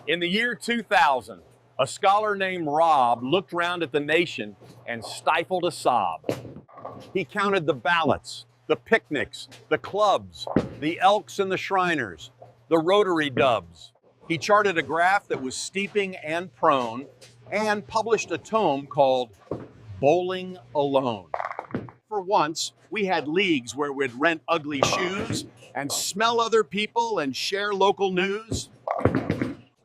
In the year 2000, a scholar named Rob looked around at the nation and stifled a sob. He counted the ballots, the picnics, the clubs, the Elks and the Shriners, the Rotary Dubs. He charted a graph that was steeping and prone and published a tome called Bowling Alone. For once, we had leagues where we'd rent ugly shoes and smell other people and share local news.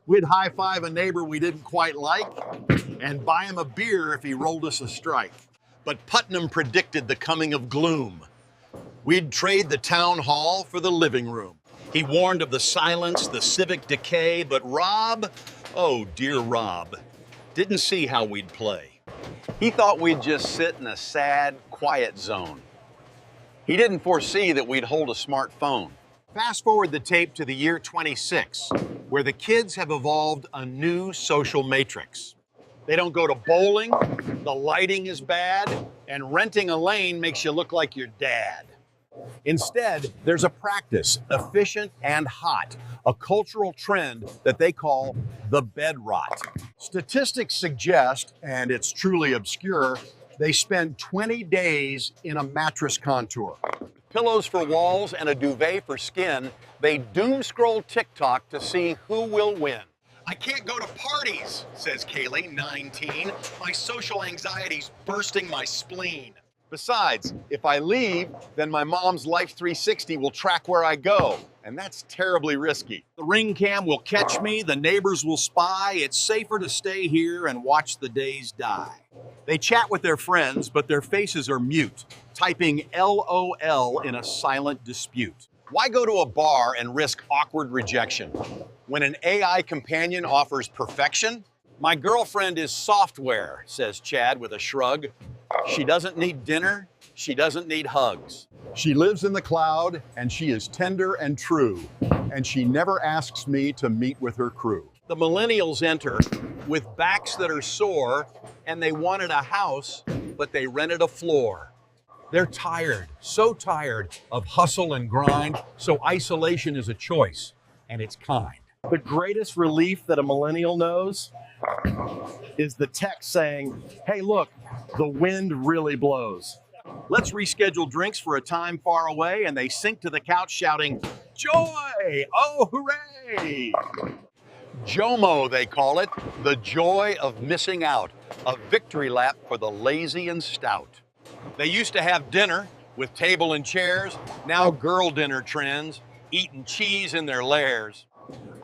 We'd high-five a neighbor we didn't quite like and buy him a beer if he rolled us a strike. But Putnam predicted the coming of gloom. We'd trade the town hall for the living room. He warned of the silence, the civic decay, but Rob, oh dear Rob, didn't see how we'd play. He thought we'd just sit in a sad, quiet zone. He didn't foresee that we'd hold a smartphone. Fast forward the tape to the year 26, where the kids have evolved a new social matrix. They don't go to bowling, the lighting is bad, and renting a lane makes you look like your dad. Instead, there's a practice, efficient and hot, a cultural trend that they call the bed rot. Statistics suggest, and it's truly obscure, they spend 20 days in a mattress contour. Pillows for walls and a duvet for skin, they doom scroll TikTok to see who will win. I can't go to parties, says Kaylee, 19. My social anxiety's bursting my spleen. Besides, if I leave, then my mom's Life 360 will track where I go, and that's terribly risky. The ring cam will catch me, the neighbors will spy. It's safer to stay here and watch the days die. They chat with their friends, but their faces are mute, typing LOL in a silent dispute. Why go to a bar and risk awkward rejection when an AI companion offers perfection? My girlfriend is software, says Chad with a shrug. She doesn't need dinner, she doesn't need hugs. She lives in the cloud, and she is tender and true, and she never asks me to meet with her crew. The millennials enter with backs that are sore, and they wanted a house, but they rented a floor. They're tired, so tired of hustle and grind, so isolation is a choice, and it's kind. The greatest relief that a millennial knows is the text saying, hey, look, the wind really blows. Let's reschedule drinks for a time far away, and they sink to the couch shouting, joy! Oh, hooray! JOMO, they call it, the joy of missing out, a victory lap for the lazy and stout. They used to have dinner with table and chairs, now girl dinner trends, eating cheese in their lairs.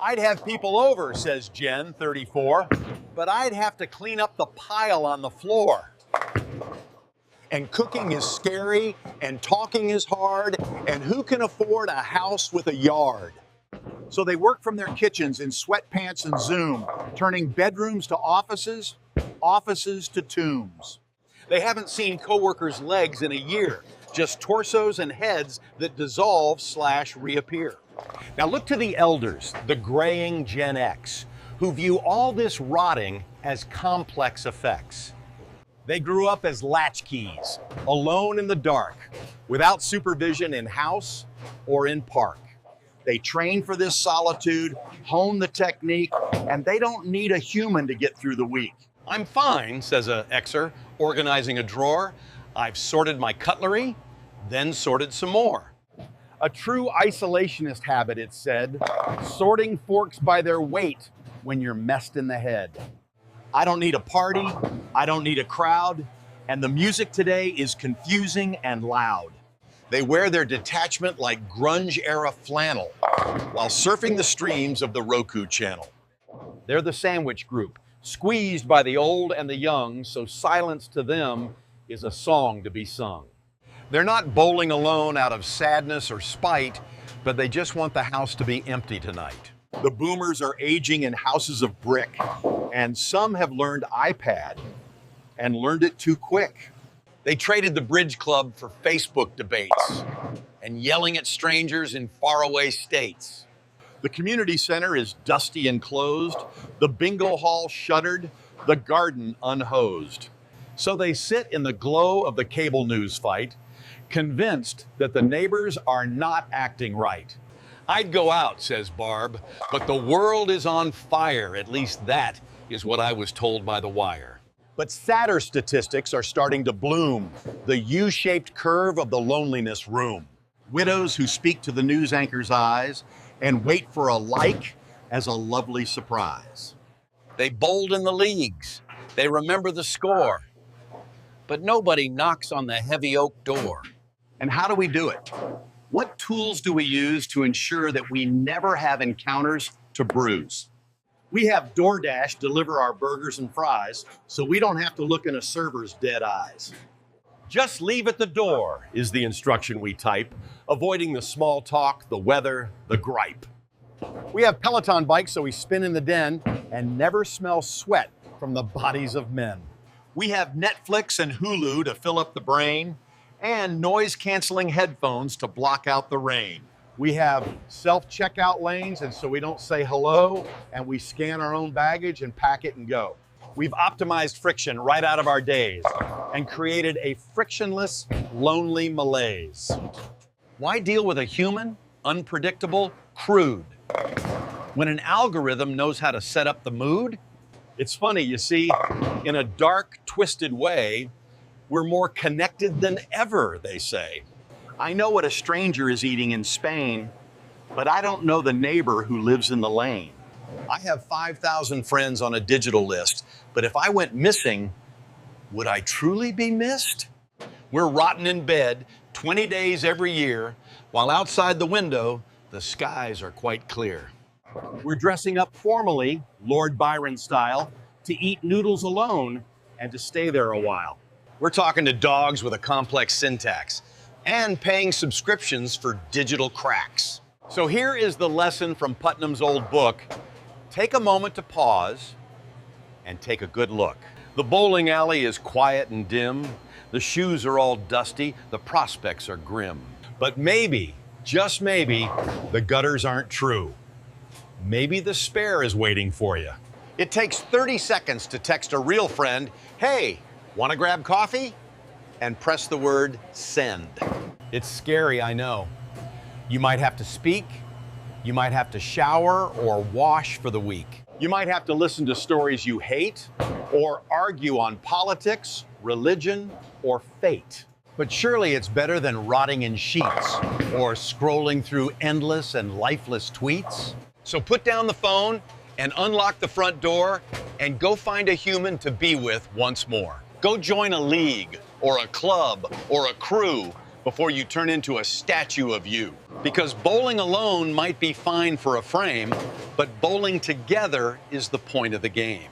I'd have people over, says Jen, 34, but I'd have to clean up the pile on the floor. And cooking is scary, and talking is hard, and who can afford a house with a yard? So they work from their kitchens in sweatpants and Zoom, turning bedrooms to offices, offices to tombs. They haven't seen coworkers' legs in a year, just torsos and heads that dissolve/reappear. Now look to the elders, the graying Gen X, who view all this rotting as complex effects. They grew up as latchkeys, alone in the dark, without supervision in house or in park. They train for this solitude, hone the technique, and they don't need a human to get through the week. I'm fine, says a Xer, organizing a drawer. I've sorted my cutlery, then sorted some more. A true isolationist habit, it's said, sorting forks by their weight when you're messed in the head. I don't need a party, I don't need a crowd, and the music today is confusing and loud. They wear their detachment like grunge-era flannel while surfing the streams of the Roku channel. They're the sandwich group, squeezed by the old and the young, so silence to them is a song to be sung. They're not bowling alone out of sadness or spite, but they just want the house to be empty tonight. The boomers are aging in houses of brick, and some have learned iPad and learned it too quick. They traded the bridge club for Facebook debates and yelling at strangers in faraway states. The community center is dusty and closed, the bingo hall shuttered, the garden unhosed. So they sit in the glow of the cable news fight, convinced that the neighbors are not acting right. I'd go out, says Barb, but the world is on fire. At least that is what I was told by The Wire. But sadder statistics are starting to bloom. The U-shaped curve of the loneliness room. Widows who speak to the news anchor's eyes and wait for a like as a lovely surprise. They bowled in the leagues. They remember the score. But nobody knocks on the heavy oak door. And how do we do it? What tools do we use to ensure that we never have encounters to bruise? We have DoorDash deliver our burgers and fries so we don't have to look in a server's dead eyes. Just leave at the door is the instruction we type, avoiding the small talk, the weather, the gripe. We have Peloton bikes so we spin in the den and never smell sweat from the bodies of men. We have Netflix and Hulu to fill up the brain and noise-canceling headphones to block out the rain. We have self-checkout lanes, and so we don't say hello, and we scan our own baggage and pack it and go. We've optimized friction right out of our days and created a frictionless, lonely malaise. Why deal with a human, unpredictable, crude? When an algorithm knows how to set up the mood? It's funny, you see, in a dark, twisted way, we're more connected than ever, they say. I know what a stranger is eating in Spain, but I don't know the neighbor who lives in the lane. I have 5,000 friends on a digital list, but if I went missing, would I truly be missed? We're rotting in bed 20 days every year, while outside the window, the skies are quite clear. We're dressing up formally, Lord Byron style, to eat noodles alone and to stay there a while. We're talking to dogs with a complex syntax and paying subscriptions for digital cracks. So here is the lesson from Putnam's old book. Take a moment to pause and take a good look. The bowling alley is quiet and dim. The shoes are all dusty. The prospects are grim. But maybe, just maybe, the gutters aren't true. Maybe the spare is waiting for you. It takes 30 seconds to text a real friend, "Hey, wanna grab coffee?" and press the word send. It's scary, I know. You might have to speak, you might have to shower or wash for the week. You might have to listen to stories you hate or argue on politics, religion, or fate. But surely it's better than rotting in sheets or scrolling through endless and lifeless tweets. So put down the phone and unlock the front door and go find a human to be with once more. Go join a league or a club or a crew before you turn into a statue of you. Because bowling alone might be fine for a frame, but bowling together is the point of the game.